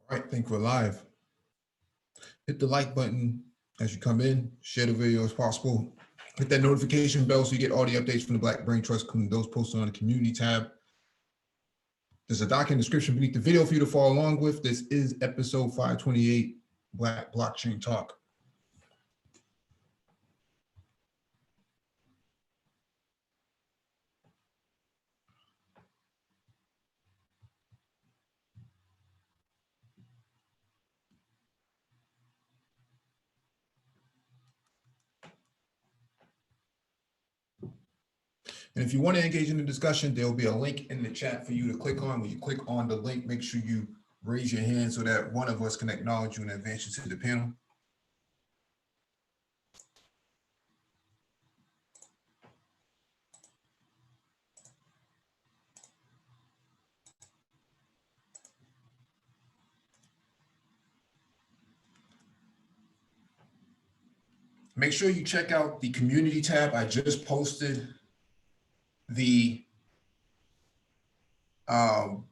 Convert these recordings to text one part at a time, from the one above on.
All right, think we're live. Hit the like button as you come in, share the video as possible. Hit that notification bell so you get all the updates from the Black Brain Trust, including those posted on the community tab. There's a doc in the description beneath the video for you to follow along with. This is episode 528, Black Blockchain Talk. And if you want to engage in the discussion, there will be a link in the chat for you to click on. When you click on the link, make sure you raise your hand so that one of us can acknowledge you and advance you to the panel. Make sure you check out the community tab. I just posted the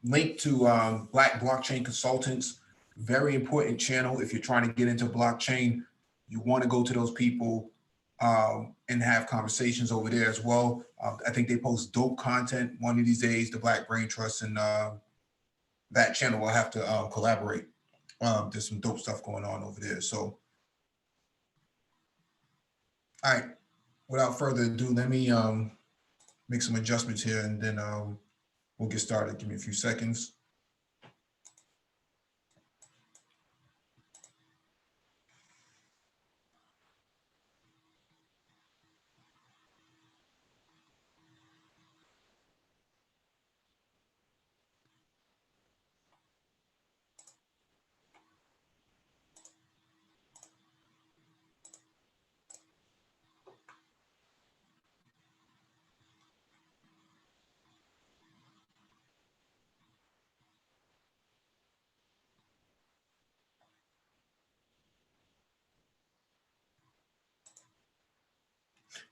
link to Black Blockchain Consultants. Very important channel. If you're trying to get into blockchain, you want to go to those people and have conversations over there as well. I think they post dope content one of these days. The Black Brain Trust and that channel will have to collaborate. There's some dope stuff going on over there. So, all right, without further ado, let me make some adjustments here and then we'll get started. Give me a few seconds.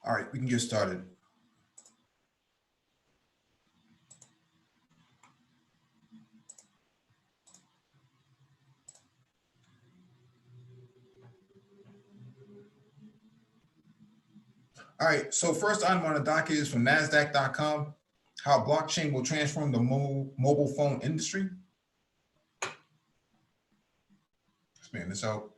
All right, we can get started. All right, so first item on the docket is from NASDAQ.com, how blockchain will transform the mobile phone industry. Expand this out.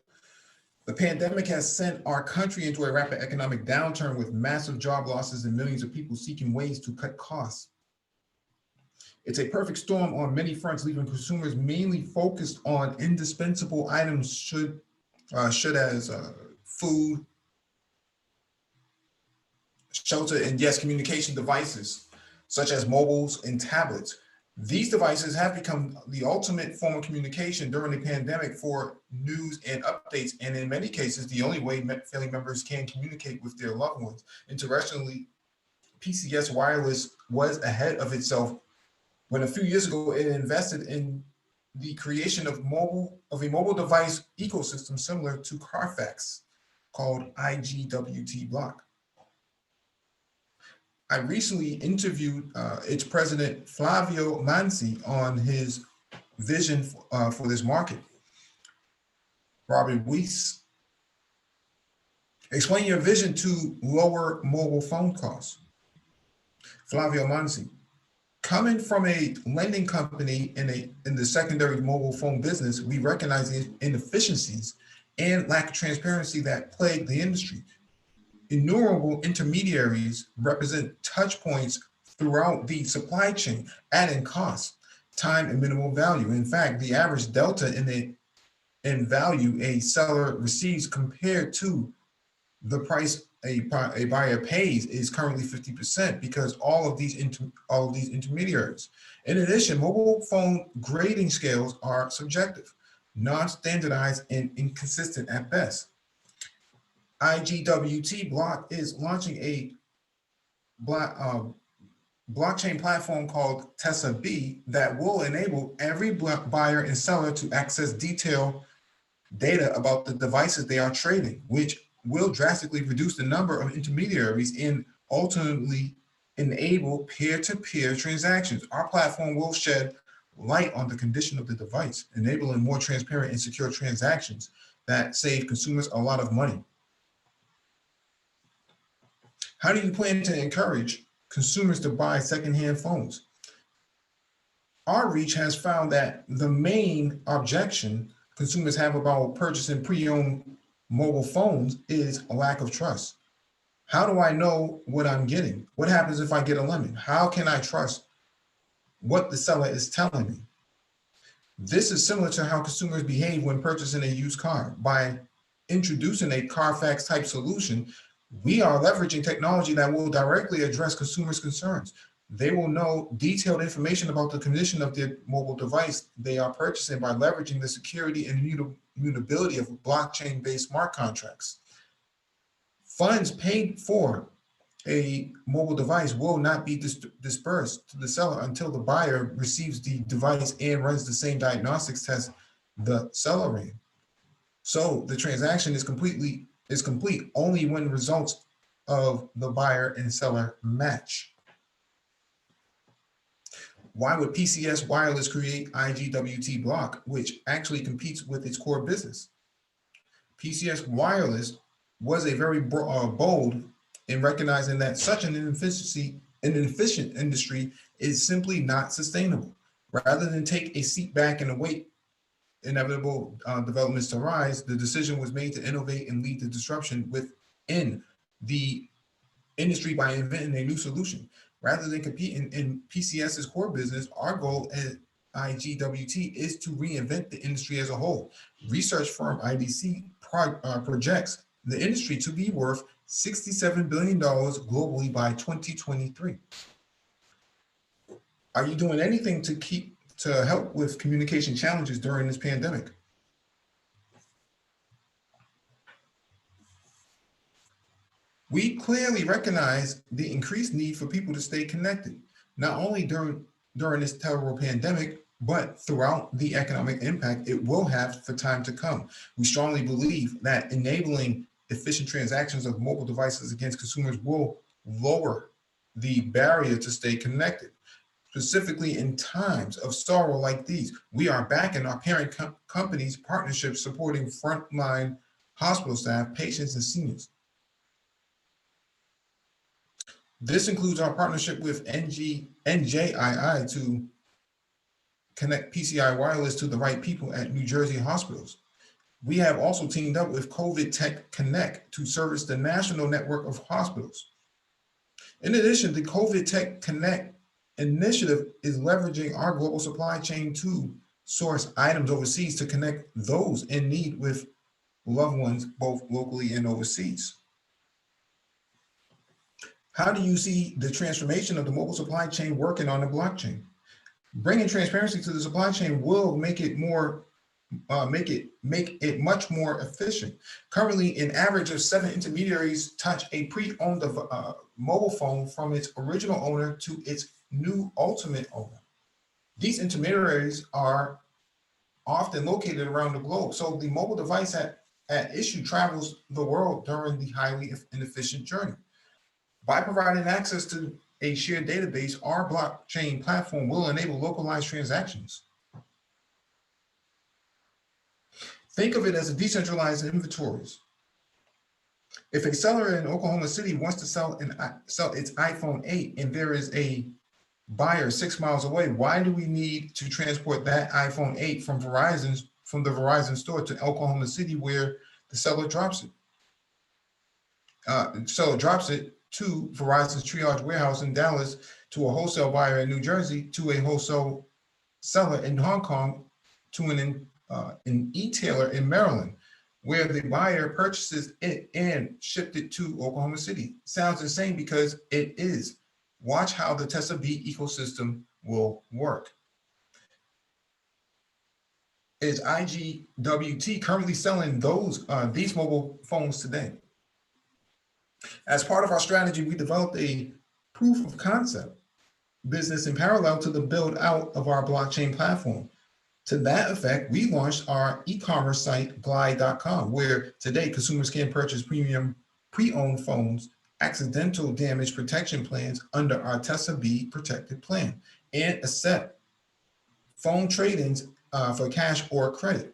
The pandemic has sent our country into a rapid economic downturn with massive job losses and millions of people seeking ways to cut costs. It's a perfect storm on many fronts, leaving consumers mainly focused on indispensable items such as food, shelter, and yes, communication devices, such as mobiles and tablets. These devices have become the ultimate form of communication during the pandemic for news and updates, and in many cases, the only way family members can communicate with their loved ones. Interestingly, PCS Wireless was ahead of itself when a few years ago it invested in the creation of a mobile device ecosystem similar to Carfax called IGWT Block. I recently interviewed its president, Flavio Manzi, on his vision for this market. Robert Weiss, explain your vision to lower mobile phone costs. Flavio Manzi, coming from a lending company in the secondary mobile phone business, we recognize the inefficiencies and lack of transparency that plague the industry. Innumerable intermediaries represent touch points throughout the supply chain, adding cost, time, and minimal value. In fact, the average delta in value a seller receives compared to the price a buyer pays is currently 50% because all of these intermediaries. In addition, mobile phone grading scales are subjective, non-standardized, and inconsistent at best. IGWT Block is launching a blockchain platform called Tesla B that will enable every buyer and seller to access detailed data about the devices they are trading, which will drastically reduce the number of intermediaries and ultimately enable peer-to-peer transactions. Our platform will shed light on the condition of the device, enabling more transparent and secure transactions that save consumers a lot of money. How do you plan to encourage consumers to buy secondhand phones? Our reach has found that the main objection consumers have about purchasing pre-owned mobile phones is a lack of trust. How do I know what I'm getting? What happens if I get a lemon? How can I trust what the seller is telling me? This is similar to how consumers behave when purchasing a used car. By introducing a Carfax type solution, we are leveraging technology that will directly address consumers' concerns. They will know detailed information about the condition of their mobile device they are purchasing by leveraging the security and immutability of blockchain-based smart contracts. Funds paid for a mobile device will not be dispersed to the seller until the buyer receives the device and runs the same diagnostics test the seller ran. So the transaction is complete only when results of the buyer and seller match. Why would PCS Wireless create IGWT Block, which actually competes with its core business? PCS Wireless was a very bold in recognizing that such an inefficient industry is simply not sustainable. Rather than take a seat back and await inevitable developments to rise, the decision was made to innovate and lead the disruption within the industry by inventing a new solution. Rather than competing in PCS's core business, our goal at IGWT is to reinvent the industry as a whole. Research firm IDC projects the industry to be worth $67 billion globally by 2023. Are you doing anything to help with communication challenges during this pandemic? We clearly recognize the increased need for people to stay connected, not only during this terrible pandemic, but throughout the economic impact it will have for time to come. We strongly believe that enabling efficient transactions of mobile devices against consumers will lower the barrier to stay connected. Specifically in times of sorrow like these, we are backing our parent company's partnerships supporting frontline hospital staff, patients, and seniors. This includes our partnership with NJII to connect PCI Wireless to the right people at New Jersey hospitals. We have also teamed up with COVID Tech Connect to service the national network of hospitals. In addition, the COVID Tech Connect initiative is leveraging our global supply chain to source items overseas to connect those in need with loved ones, both locally and overseas. How do you see the transformation of the mobile supply chain working on the blockchain? Bringing transparency to the supply chain will make it much more efficient. Currently, an average of 7 intermediaries touch a pre-owned mobile phone from its original owner to its new ultimate owner. These intermediaries are often located around the globe, so the mobile device at issue travels the world during the highly inefficient journey. By providing access to a shared database, our blockchain platform will enable localized transactions. Think of it as a decentralized inventories. If a seller in Oklahoma City wants to sell its iPhone 8 and there is a buyer 6 miles away, why do we need to transport that iPhone 8 from the Verizon store to Oklahoma City where the seller drops it? Seller drops it to Verizon's triage warehouse in Dallas, to a wholesale buyer in New Jersey, to a wholesale seller in Hong Kong, to an e-tailer in Maryland, where the buyer purchases it and shipped it to Oklahoma City. Sounds insane because it is. Watch how the Tesla B ecosystem will work. Is IGWT currently selling these mobile phones today? As part of our strategy, we developed a proof of concept business in parallel to the build out of our blockchain platform. To that effect, we launched our e-commerce site, glide.com, where today consumers can purchase premium pre-owned phones, accidental damage protection plans under our Tesla B protected plan, and accept phone trade-ins for cash or credit.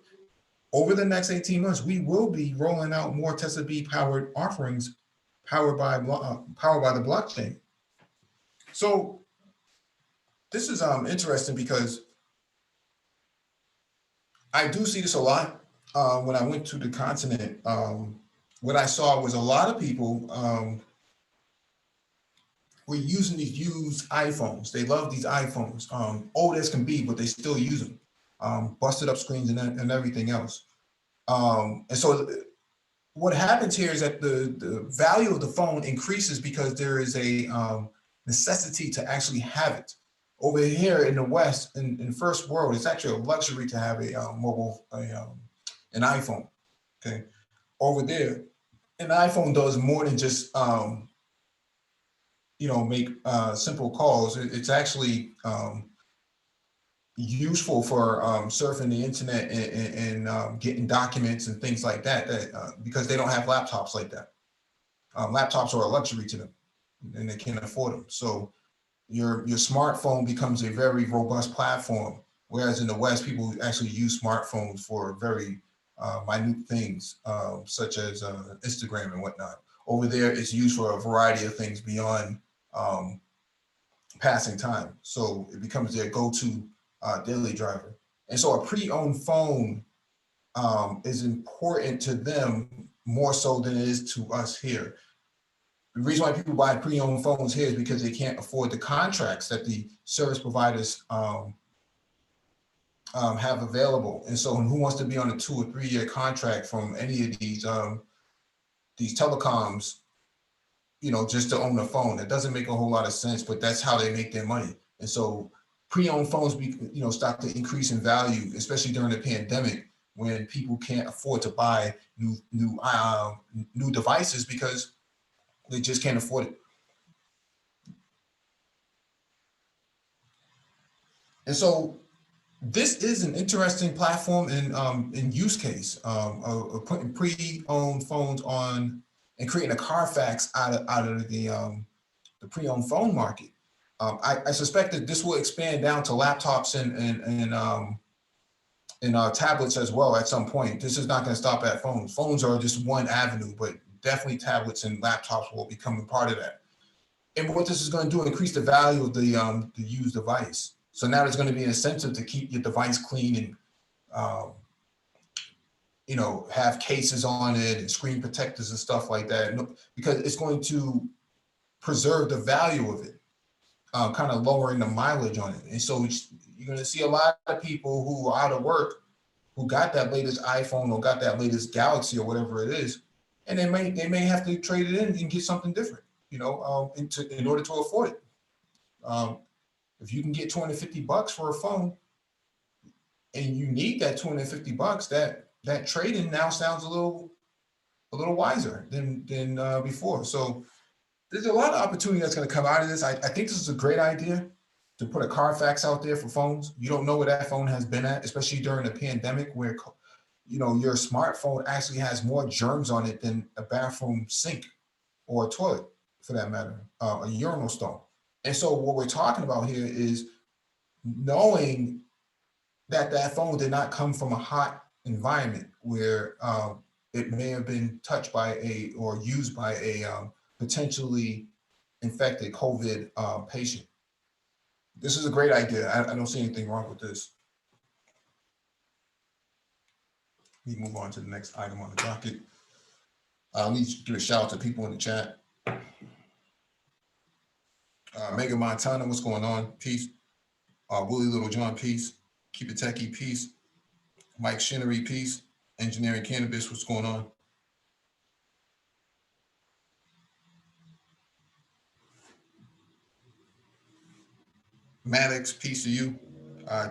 Over the next 18 months, we will be rolling out more Tesla B powered offerings powered by the blockchain. So this is interesting because I do see this a lot. When I went to the continent, what I saw was a lot of people were using these used iPhones. They love these iPhones, old as can be, but they still use them, busted up screens and everything else. And so what happens here is that the value of the phone increases because there is a necessity to actually have it. Over here in the West, in first world, it's actually a luxury to have a an iPhone. Okay, over there, an iPhone does more than just make simple calls. It's actually useful for surfing the internet and getting documents and things like that. Because they don't have laptops like that. Laptops are a luxury to them, and they can't afford them. So your smartphone becomes a very robust platform. Whereas in the West, people actually use smartphones for very minute things, such as Instagram and whatnot. Over there, it's used for a variety of things beyond passing time. So it becomes their go-to daily driver. And so a pre-owned phone is important to them more so than it is to us here. The reason why people buy pre-owned phones here is because they can't afford the contracts that the service providers have available. And so who wants to be on a 2 or 3 year contract from any of these telecoms, just to own a phone? That doesn't make a whole lot of sense, but that's how they make their money. And so pre-owned phones, start to increase in value, especially during the pandemic when people can't afford to buy new devices because they just can't afford it. And so this is an interesting platform in use case of putting pre-owned phones on and creating a Carfax out of the pre-owned phone market. I suspect that this will expand down to laptops and tablets as well at some point. This is not going to stop at phones. Phones are just one avenue, but definitely tablets and laptops will become a part of that. And what this is going to do, increase the value of the used device. So now there's going to be an incentive to keep your device clean and have cases on it and screen protectors and stuff like that, because it's going to preserve the value of it, kind of lowering the mileage on it. And so you're going to see a lot of people who are out of work who got that latest iPhone or got that latest Galaxy or whatever it is, and they may have to trade it in and get something different, in order to afford it. If you can get $250 for a phone and you need that $250, that trade-in now sounds a little wiser than before. So there's a lot of opportunity that's going to come out of this. I think this is a great idea to put a Carfax out there for phones. You don't know where that phone has been at, especially during the pandemic where, your smartphone actually has more germs on it than a bathroom sink or a toilet, for that matter, a urinal stall. And so what we're talking about here is knowing that phone did not come from a hot environment where it may have been touched by or used by a potentially infected COVID patient. This is a great idea. I don't see anything wrong with this. Let me move on to the next item on the docket. Let me give a shout out to people in the chat. Mega Montana, what's going on? Peace. Willie Little John, peace. Keep It Techie, peace. Mike Shinnery, peace. Engineering Cannabis, what's going on? Maddox, peace to you.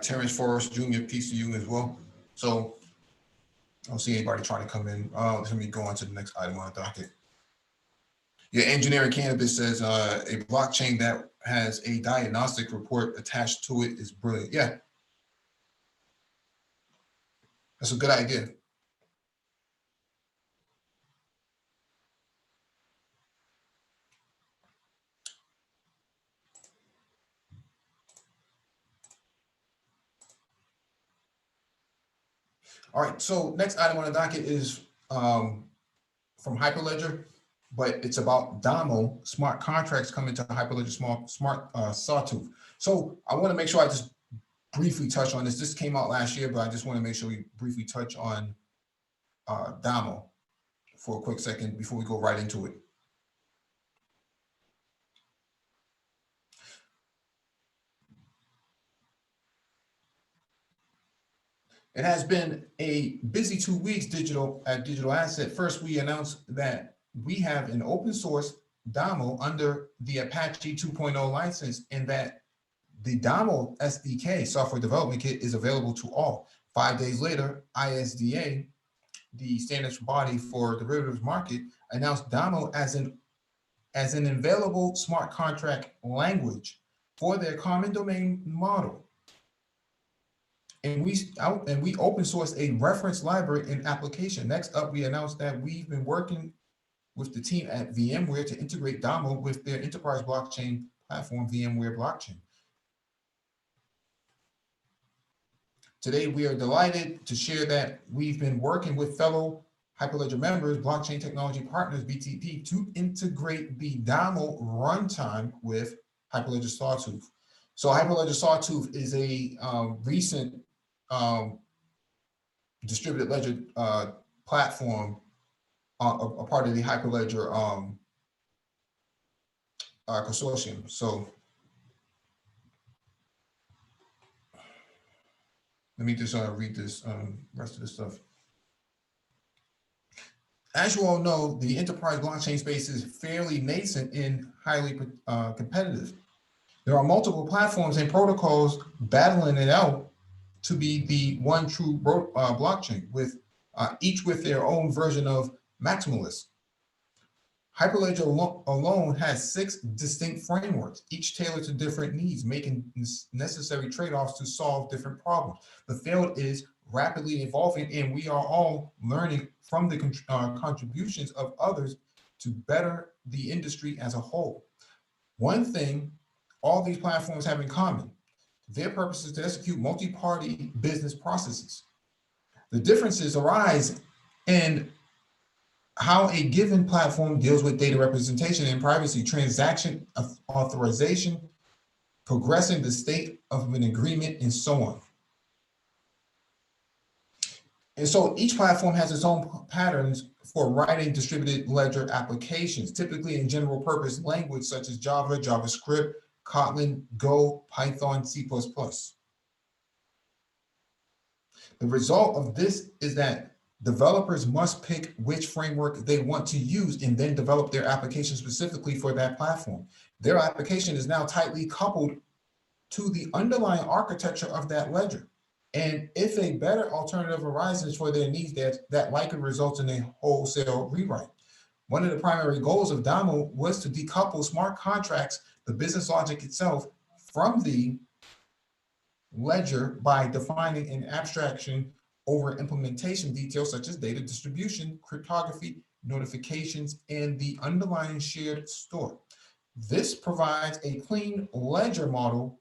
Terrence Forrest Jr., peace to you as well. So I don't see anybody trying to come in. Let me go on to the next item on the docket. Yeah, Engineering Cannabis says a blockchain that has a diagnostic report attached to it is brilliant. Yeah, that's a good idea. All right, so next item on the docket is from Hyperledger, but it's about DAML smart contracts coming to Hyperledger smart Sawtooth. So I want to make sure I just briefly touch on this. This came out last year, but I just want to make sure we briefly touch on DAML for a quick second before we go right into it. It has been a busy 2 weeks at Digital Asset. First, we announced that we have an open source DAML under the Apache 2.0 license, and that the DAML SDK, Software Development Kit, is available to all. 5 days later, ISDA, the standards body for derivatives market, announced DAML as an available smart contract language for their common domain model. And we open source a reference library and application. Next up, we announced that we've been working with the team at VMware to integrate DAML with their enterprise blockchain platform, VMware Blockchain. Today, we are delighted to share that we've been working with fellow Hyperledger members, blockchain technology partners, BTP, to integrate the DAML runtime with Hyperledger Sawtooth. So Hyperledger Sawtooth is a recent distributed ledger platform, a part of the Hyperledger consortium. So let me just read this rest of the stuff. As you all know, the enterprise blockchain space is fairly nascent and highly competitive. There are multiple platforms and protocols battling it out to be the one true blockchain, with each with their own version of maximalist. Hyperledger alone has 6 distinct frameworks, each tailored to different needs, making necessary trade-offs to solve different problems. The field is rapidly evolving, and we are all learning from the contributions of others to better the industry as a whole. One thing all these platforms have in common: their purpose is to execute multi-party business processes. The differences arise in how a given platform deals with data representation and privacy, transaction authorization, progressing the state of an agreement, and so on. And so each platform has its own patterns for writing distributed ledger applications, typically in general purpose language such as Java, JavaScript, Kotlin, Go, Python, C++. The result of this is that developers must pick which framework they want to use and then develop their application specifically for that platform. Their application is now tightly coupled to the underlying architecture of that ledger. And if a better alternative arises for their needs, that likely results in a wholesale rewrite. One of the primary goals of DAML was to decouple smart contracts, the business logic itself, from the ledger by defining an abstraction over implementation details such as data distribution, cryptography, notifications, and the underlying shared store. This provides a clean ledger model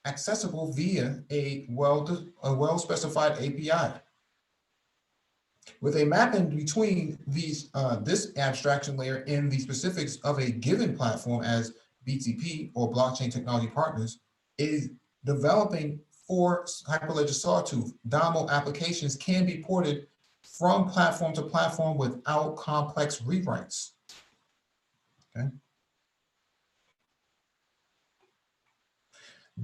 accessible via a well-specified API. With a mapping between this abstraction layer and the specifics of a given platform, as BTP or blockchain technology partners is developing for Hyperledger Sawtooth, DAML applications can be ported from platform to platform without complex rewrites. Okay.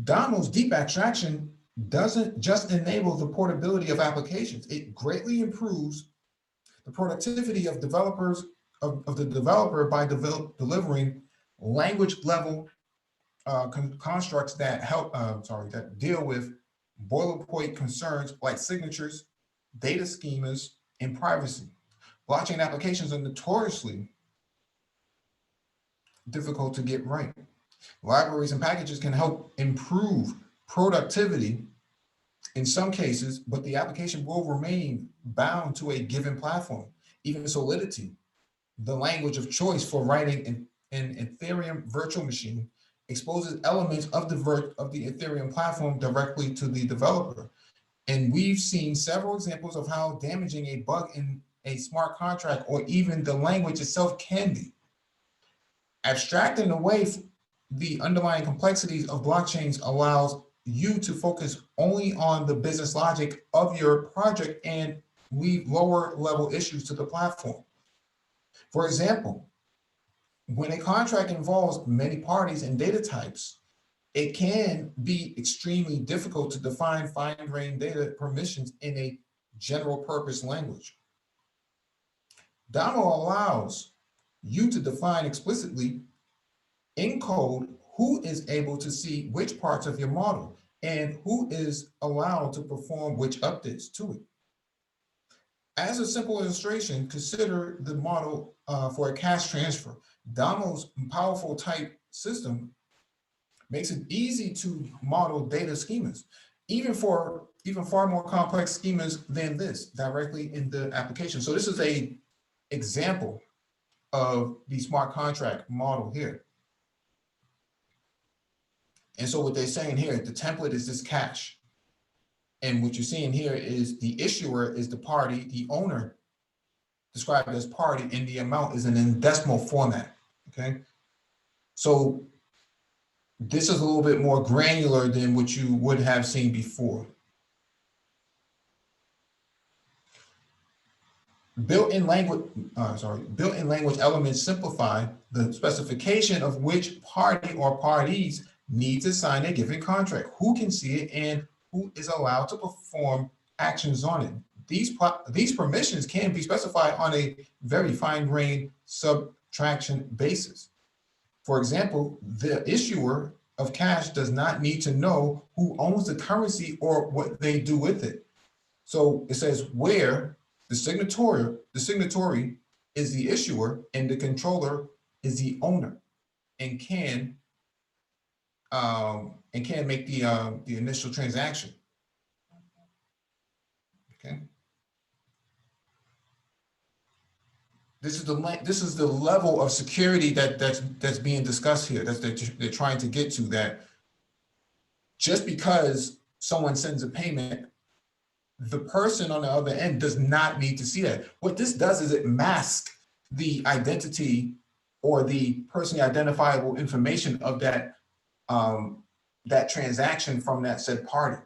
DAML's deep abstraction doesn't just enable the portability of applications, it greatly improves the productivity of developers, of the developer by delivering language level constructs that that deal with boilerplate concerns like signatures, data schemas, and privacy. Blockchain applications are notoriously difficult to get right. Libraries and packages can help improve productivity in some cases, but the application will remain bound to a given platform. Even Solidity, the language of choice for writing an Ethereum virtual machine, exposes elements of the Ethereum platform directly to the developer. And we've seen several examples of how damaging a bug in a smart contract or even the language itself can be. Abstracting away the underlying complexities of blockchains allows you to focus only on the business logic of your project and leave lower level issues to the platform. For example, when a contract involves many parties and data types, it can be extremely difficult to define fine-grained data permissions in a general purpose language. DAML allows you to define explicitly in code who is able to see which parts of your model and who is allowed to perform which updates to it. As a simple illustration, consider the model for a cash transfer. DAML's powerful type system makes it easy to model data schemas, even far more complex schemas than this directly in the application. So this is a example of the smart contract model here. And so what they're saying here, the template is this cash. And what you're seeing here is the issuer is the party, the owner described as party, and the amount is in decimal format, okay? So this is a little bit more granular than what you would have seen before. Built-in language elements simplify the specification of which party or parties need to sign a given contract, who can see it, and who is allowed to perform actions on it. These permissions can be specified on a very fine-grained subtraction basis. For example, the issuer of cash does not need to know who owns the currency or what they do with it. So it says where the signatory is the issuer and the controller is the owner, and can make the initial transaction. Okay. This is the level of security that's being discussed here. They're trying to get to, that just because someone sends a payment, the person on the other end does not need to see that. What this does is it masks the identity or the personally identifiable information of that transaction from that said party.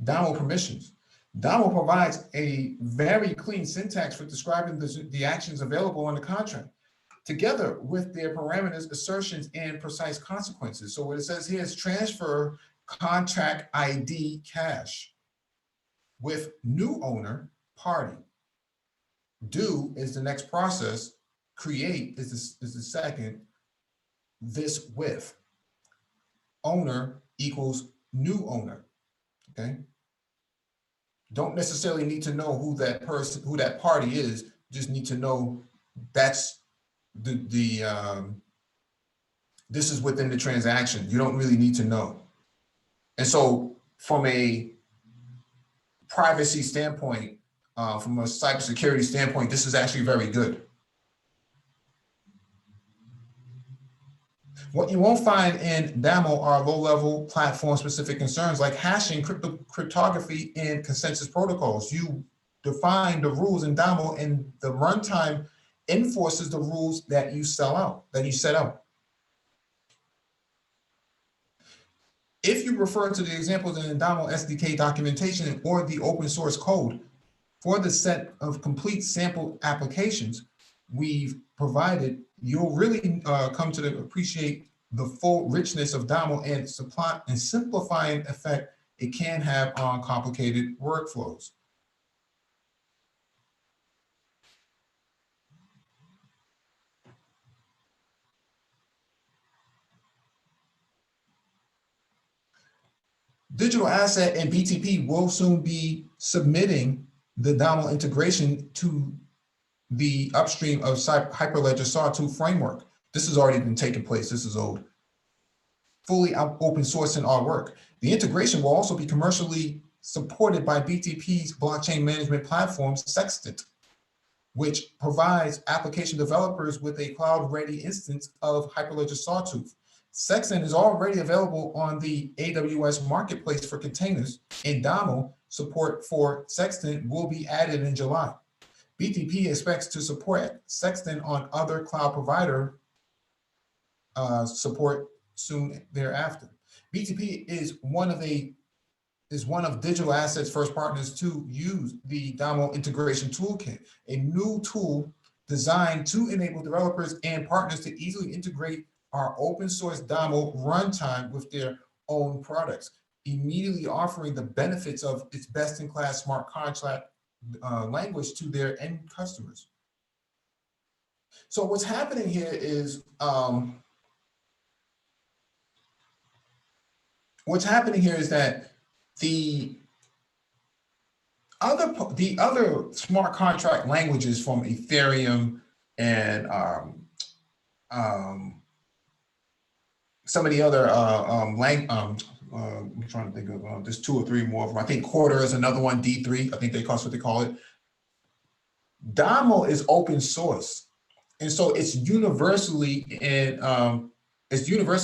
DAML permissions. DAML provides a very clean syntax for describing the actions available on the contract, together with their parameters, assertions, and precise consequences. So what it says here is transfer contract ID cash with new owner party. Do is the next process. Create is the second. This with owner equals new owner. Okay. Don't necessarily need to know who that party is. Just need to know that's this is within the transaction. You don't really need to know. And so from a privacy standpoint, from a cybersecurity standpoint, this is actually very good. What you won't find in DAML are low-level platform-specific concerns like hashing, cryptography, and consensus protocols. You define the rules in DAML, and the runtime enforces the rules that you set out. If you refer to the examples in the DAML SDK documentation or the open source code for the set of complete sample applications we've provided, you'll really come to appreciate the full richness of DAML and simplifying effect it can have on complicated workflows. Digital Asset and BTP will soon be submitting the DAML integration to the upstream of Hyperledger Sawtooth framework. This has already been taking place. This is old. Fully open source in our work. The integration will also be commercially supported by BTP's blockchain management platform, Sextant, which provides application developers with a cloud-ready instance of Hyperledger Sawtooth. Sexton is already available on the AWS Marketplace for containers, and DAML support for Sexton will be added in July. BTP expects to support Sexton on other cloud provider support soon thereafter. BTP is one of Digital Assets' first partners to use the DAML integration toolkit, a new tool designed to enable developers and partners to easily integrate our open source DAML runtime with their own products, immediately offering the benefits of its best-in-class smart contract language to their end customers. So what's happening here is that the other smart contract languages from Ethereum and some of the other I'm trying to think of there's 2 or 3 more of them. I think Quarter is another one, D3, I think that's what they call it. DAML is open source, and so it's universally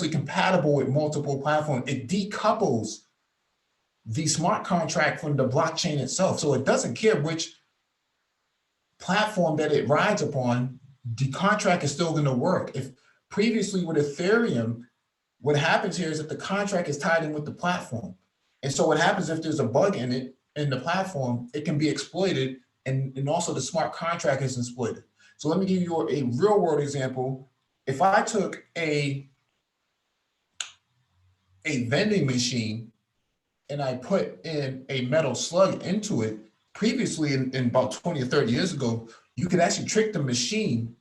compatible with multiple platforms. It decouples the smart contract from the blockchain itself, so it doesn't care which platform that it rides upon. The contract is still going to work. If previously with Ethereum, what happens here is that the contract is tied in with the platform, and so what happens if there's a bug in it in the platform, it can be exploited. And also the smart contract is exploited. So let me give you a real world example. If I took a vending machine and I put in a metal slug into it, previously in about 20 or 30 years ago, you could actually trick the machine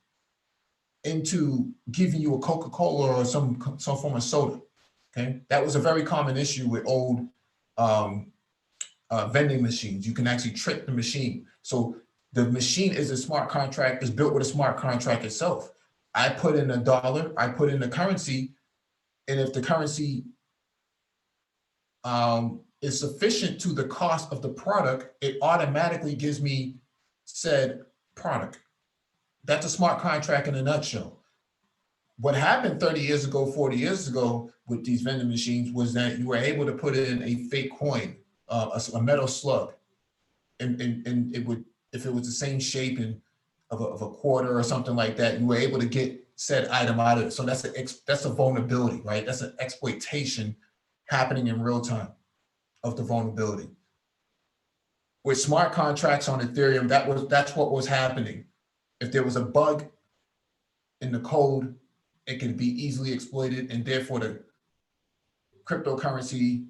into giving you a Coca-Cola or some form of soda, okay? That was a very common issue with old vending machines. You can actually trick the machine. So the machine is a smart contract, is built with a smart contract itself. I put in $1, I put in the currency, and if the currency is sufficient to the cost of the product, it automatically gives me said product. That's a smart contract in a nutshell. What happened 30 years ago, 40 years ago with these vending machines was that you were able to put in a fake coin, a metal slug, and it would, if it was the same shape of a quarter or something like that, you were able to get said item out of it. So that's a vulnerability, right? That's an exploitation happening in real time of the vulnerability. With smart contracts on Ethereum, that's what was happening. If there was a bug in the code, it can be easily exploited, and therefore the cryptocurrency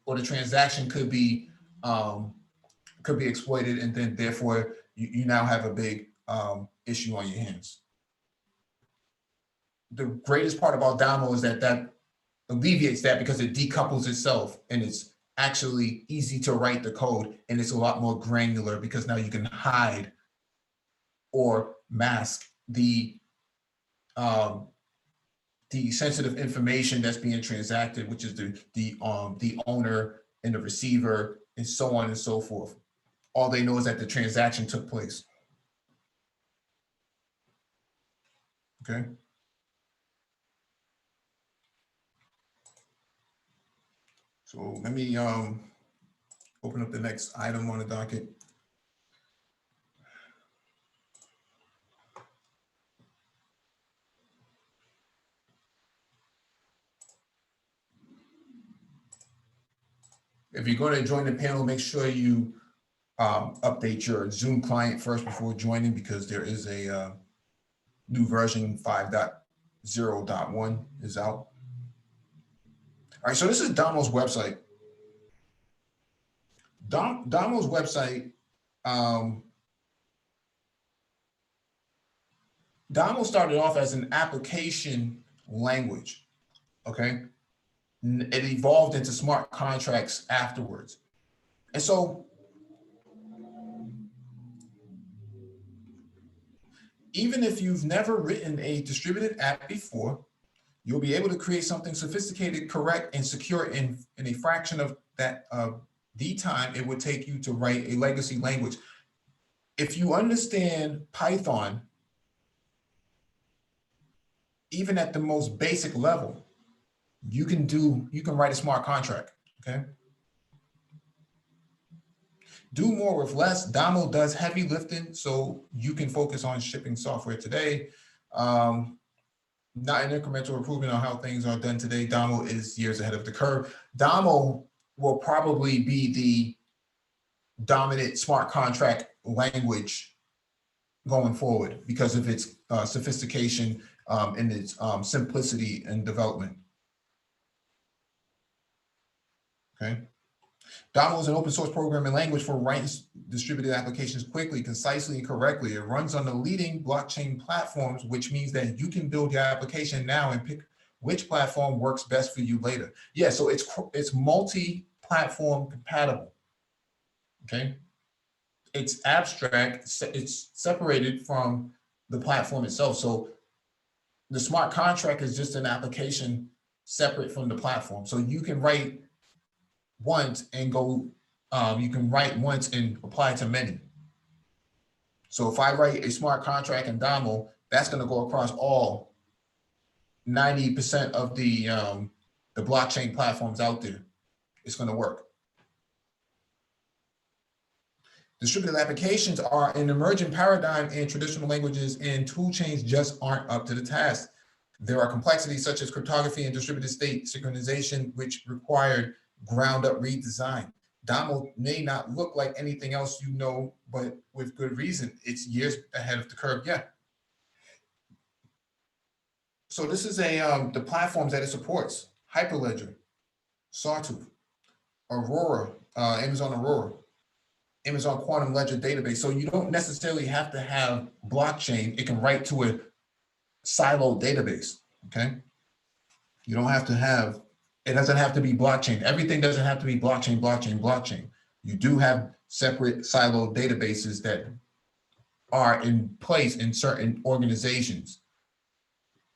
or the transaction could be exploited, and then therefore you now have a big issue on your hands. The greatest part about DAML is that alleviates that, because it decouples itself, and it's actually easy to write the code, and it's a lot more granular because now you can hide or mask the sensitive information that's being transacted, which is the owner and the receiver and so on and so forth. All they know is that the transaction took place. Okay. So let me open up the next item on the docket. If you're going to join the panel, make sure you update your Zoom client first before joining, because there is a new version 5.0.1 is out. All right, so this is DAML's website. DAML's website, DAML started off as an application language, okay? It evolved into smart contracts afterwards. And so even if you've never written a distributed app before, you'll be able to create something sophisticated, correct, and secure in a fraction of that the time it would take you to write a legacy language. If you understand Python, even at the most basic level, you can write a smart contract, okay? Do more with less. DAML does heavy lifting, so you can focus on shipping software today. Not an incremental improvement on how things are done today. DAML is years ahead of the curve. DAML will probably be the dominant smart contract language going forward because of its sophistication and its simplicity in development. Okay. DAML is an open source programming language for writing distributed applications quickly, concisely, and correctly. It runs on the leading blockchain platforms, which means that you can build your application now and pick which platform works best for you later. Yeah, so it's multi-platform compatible. Okay. It's abstract, it's separated from the platform itself. So the smart contract is just an application separate from the platform. So you can write once and go, you can write once and apply to many. So if I write a smart contract in DAML, that's going to go across all 90% of the blockchain platforms out there. It's going to work. Distributed applications are an emerging paradigm in traditional languages, and tool chains just aren't up to the task. There are complexities such as cryptography and distributed state synchronization, which required ground-up redesign. DAML may not look like anything else you know, but with good reason. It's years ahead of the curve, yeah. So this is the platforms that it supports: Hyperledger, Sawtooth, Aurora, Amazon Aurora, Amazon Quantum Ledger Database. So you don't necessarily have to have blockchain. It can write to a siloed database, okay? You don't have to have, it doesn't have to be blockchain. Everything doesn't have to be blockchain, blockchain, blockchain. You do have separate siloed databases that are in place in certain organizations,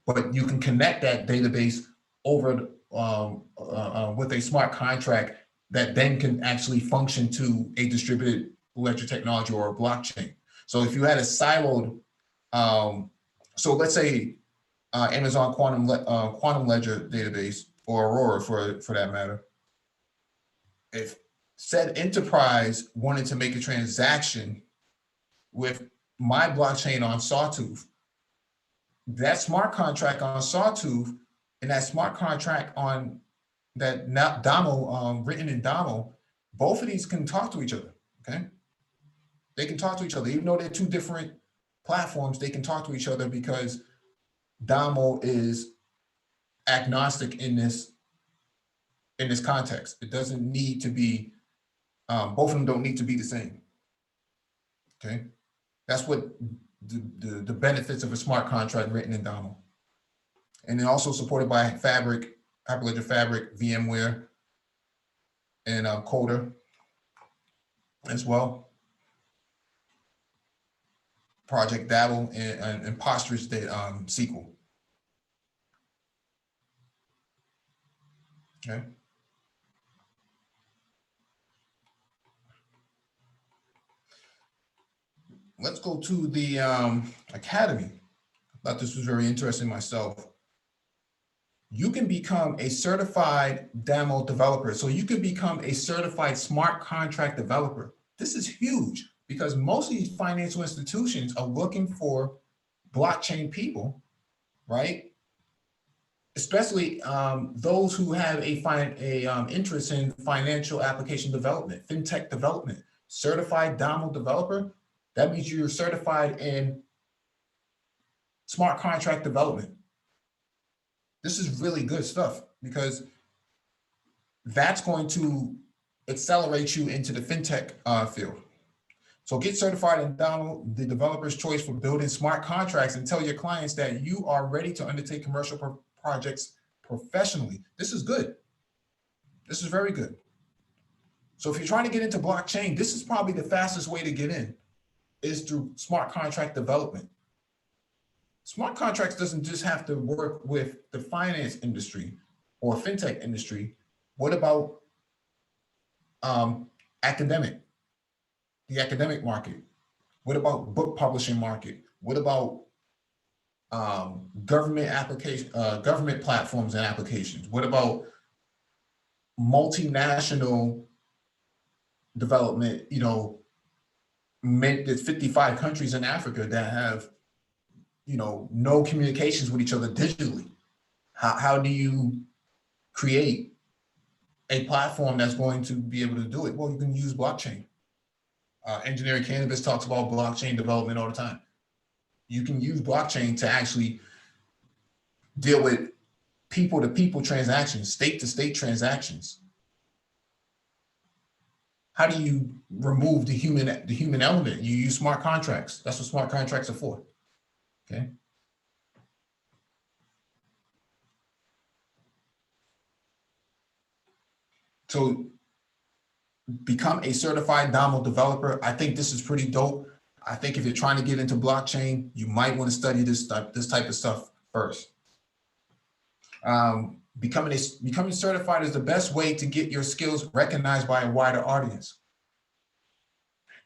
but you can connect that database over with a smart contract that then can actually function to a distributed ledger technology or a blockchain. So if you had a siloed, so let's say Amazon Quantum Ledger database, or Aurora for that matter, if said enterprise wanted to make a transaction with my blockchain on Sawtooth, that smart contract on Sawtooth and that smart contract on that DAML, written in DAML, both of these can talk to each other, okay? They can talk to each other. Even though they're two different platforms, they can talk to each other because DAML is agnostic in this context. It doesn't need to be, both of them don't need to be the same, okay? That's what the benefits of a smart contract written in DAML. And then also supported by Fabric, Hyperledger Fabric, VMware, and Coder as well. Project Dabble and Postgres SQL. Okay. Let's go to the Academy. I thought this was very interesting myself. You can become a certified DAML developer. So you can become a certified smart contract developer. This is huge because most of these financial institutions are looking for blockchain people, right? Especially those who have a interest in financial application development, fintech development. Certified DAML developer, that means you're certified in smart contract development. This is really good stuff because that's going to accelerate you into the fintech field. So get certified in DAML, the developer's choice for building smart contracts, and tell your clients that you are ready to undertake commercial projects professionally. This is good. This is very good. So if you're trying to get into blockchain, this is probably the fastest way to get in, is through smart contract development. Smart contracts doesn't just have to work with the finance industry or fintech industry. What about academic, the academic market? What about book publishing market? What about government platforms and applications? What about multinational development? You know, there's 55 countries in Africa that have, you know, no communications with each other digitally. How do you create a platform that's going to be able to do it? Well, you can use blockchain. Engineering Cannabis talks about blockchain development all the time. You can use blockchain to actually deal with people-to-people transactions, state-to-state transactions. How do you remove the human element? You use smart contracts. That's what smart contracts are for. Okay. So become a certified DAML developer. I think this is pretty dope. I think if you're trying to get into blockchain, you might want to study this type of stuff first. Becoming certified is the best way to get your skills recognized by a wider audience.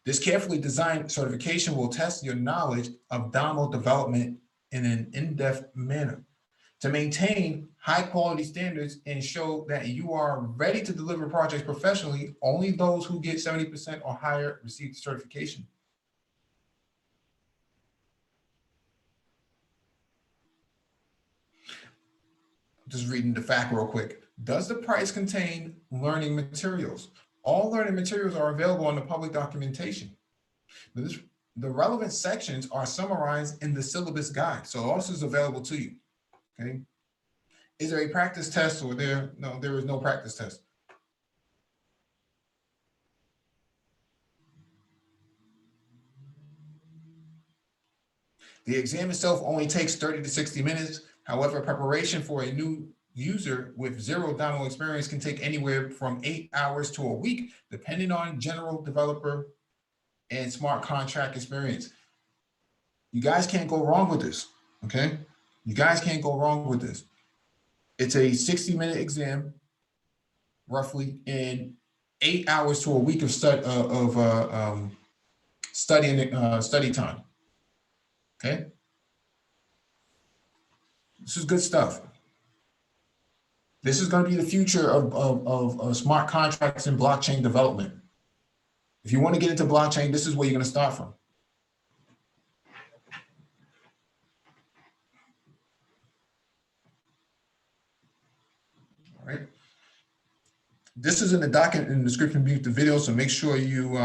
This carefully designed certification will test your knowledge of DAML development in an in-depth manner to maintain high quality standards and show that you are ready to deliver projects professionally. Only those who get 70% or higher receive the certification. Just reading the fact real quick. Does the price contain learning materials? All learning materials are available on the public documentation. The relevant sections are summarized in the syllabus guide. So all this is available to you, okay? Is there a practice test or no, there is no practice test. The exam itself only takes 30 to 60 minutes. However, preparation for a new user with zero DAML experience can take anywhere from 8 hours to a week, depending on general developer and smart contract experience. You guys can't go wrong with this, okay? You guys can't go wrong with this. It's a 60-minute exam, roughly, in 8 hours to a week of study time. Okay, this is good stuff. This is going to be the future of smart contracts and blockchain development. If you want to get into blockchain, this is where you're going to start from. All right. This is in the document in the description beneath the video, so make sure you,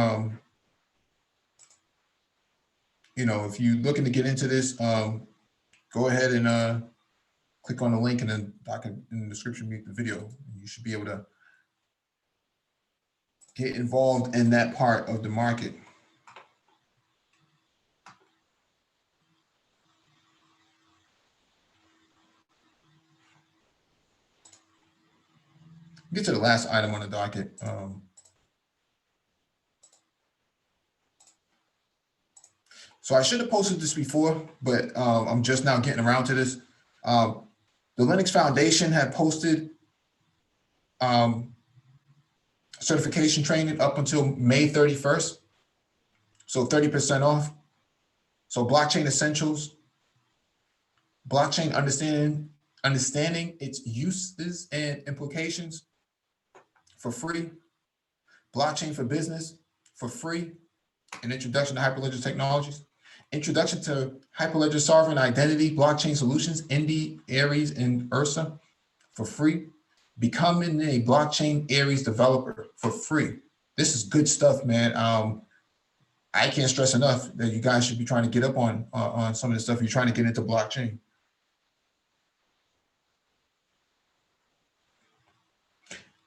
you know, if you're looking to get into this, go ahead and click on the link in the document in the description beneath the video. You should be able to get involved in that part of the market. Get to the last item on the docket. So I should have posted this before, but I'm just now getting around to this. The Linux Foundation had posted certification training up until May 31st. So 30% off. So blockchain essentials, blockchain understanding its uses and implications for free, blockchain for business for free, an introduction to Hyperledger technologies, introduction to Hyperledger sovereign identity, blockchain solutions, Indy, Aries, and Ursa for free, becoming a blockchain Aries developer for free. This is good stuff, man. I can't stress enough that you guys should be trying to get up on some of the stuff you're trying to get into blockchain.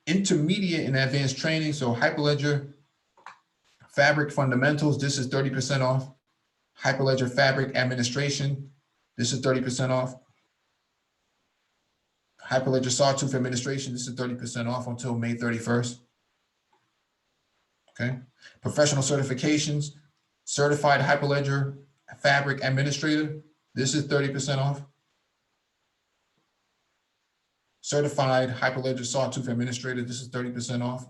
Intermediate and advanced training. So Hyperledger Fabric fundamentals, this is 30% off. Hyperledger Fabric administration, this is 30% off. Hyperledger Sawtooth administration, this is 30% off until May 31st. Okay. Professional certifications, certified Hyperledger Fabric administrator, this is 30% off. Certified Hyperledger Sawtooth administrator, this is 30% off.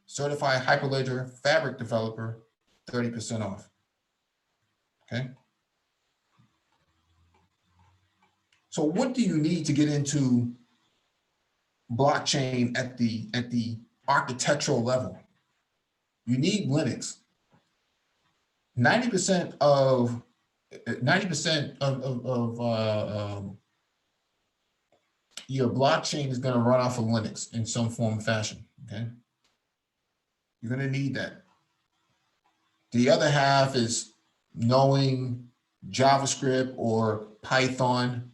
Certified Hyperledger Fabric developer, 30% off. Okay. So what do you need to get into blockchain at the architectural level? You need Linux. 90% of 90% your blockchain is going to run off of Linux in some form or fashion. Okay, you're going to need that. The other half is knowing JavaScript or Python,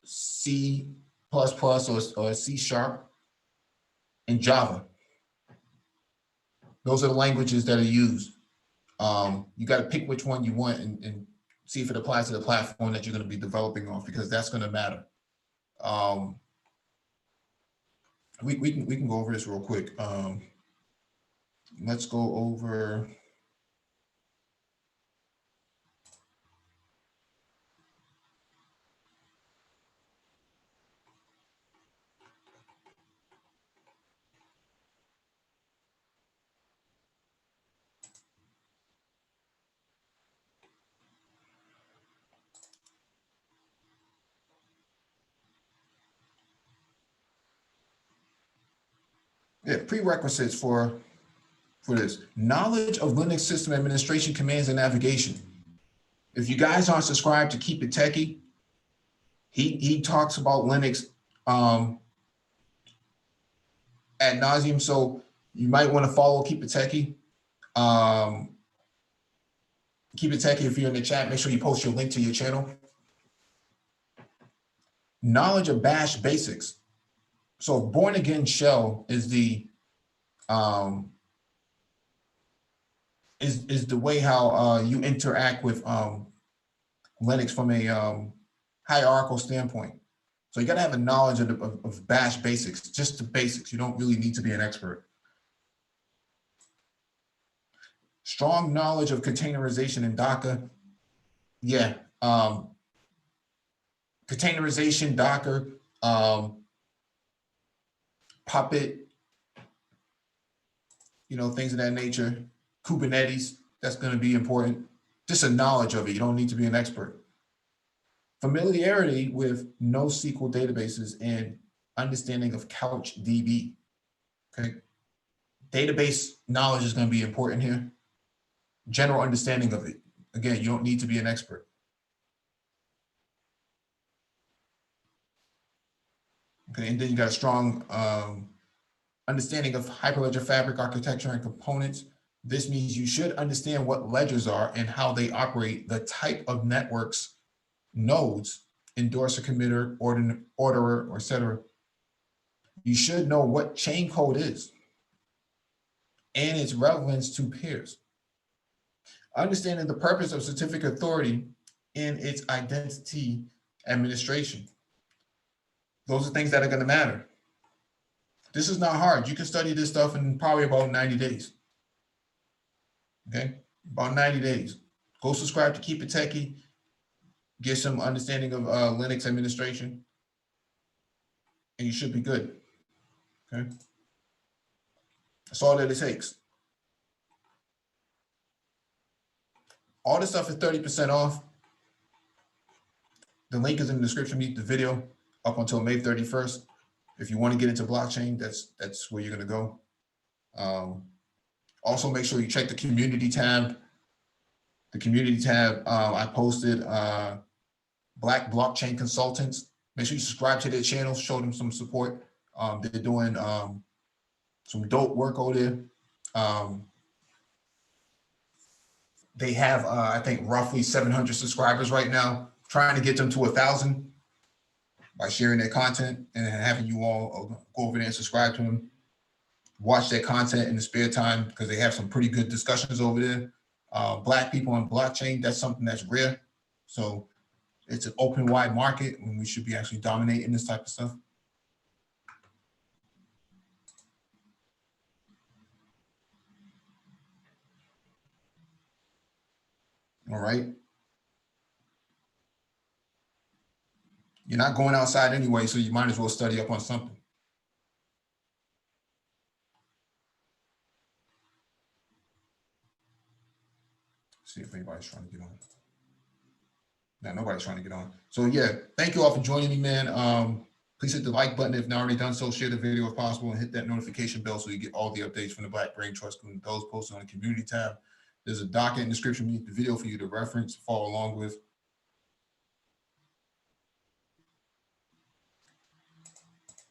C++ or C Sharp, and Java. Those are the languages that are used. You got to pick which one you want and see if it applies to the platform that you're going to be developing off, because that's going to matter. We can go over this real quick. Let's go over. Yeah, prerequisites for this. Knowledge of Linux system administration commands and navigation. If you guys aren't subscribed to Keep It Techie, he talks about Linux ad nauseum. So you might want to follow Keep It Techie. Keep It Techie, if you're in the chat, make sure you post your link to your channel. Knowledge of Bash basics. So Born Again Shell is the is the way how you interact with Linux from a hierarchical standpoint. So you got to have a knowledge of Bash basics, just the basics. You don't really need to be an expert. Strong knowledge of containerization and Docker. Yeah. Containerization, Docker, Puppet, things of that nature. Kubernetes, that's going to be important. Just a knowledge of it. You don't need to be an expert. Familiarity with NoSQL databases and understanding of CouchDB. Okay. Database knowledge is going to be important here. General understanding of it. Again, you don't need to be an expert. Okay, and then you got a strong understanding of Hyperledger Fabric architecture and components. This means you should understand what ledgers are and how they operate, the type of networks, nodes, endorser, committer, orderer, or etc. You should know what chain code is and its relevance to peers. Understanding the purpose of certificate authority and its identity administration. Those are things that are going to matter. This is not hard. You can study this stuff in probably about 90 days. Okay, about 90 days. Go subscribe to Keep It Techie. Get some understanding of Linux administration, and you should be good. Okay, that's all that it takes. All this stuff is 30% off. The link is in the description beneath the video up until May 31st. If you want to get into blockchain, that's where you're going to go. Also, make sure you check the community tab. The community tab, I posted Black Blockchain Consultants. Make sure you subscribe to their channel, show them some support. They're doing some dope work over there. They have, I think, roughly 700 subscribers right now, trying to get them to 1,000 by sharing their content and having you all go over there and subscribe to them. Watch their content in the spare time because they have some pretty good discussions over there. Black people on blockchain, that's something that's rare. So it's an open, wide market when we should be actually dominating this type of stuff. All right. You're not going outside anyway, so you might as well study up on something. See if anybody's trying to get on. No, nobody's trying to get on. So yeah, thank you all for joining me, man. Please hit the like button if not already done so. Share the video if possible, and hit that notification bell so you get all the updates from the Black Brain Trust, including those posted on the community tab. There's a document description beneath the video for you to reference, follow along with.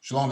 Shalom, everyone.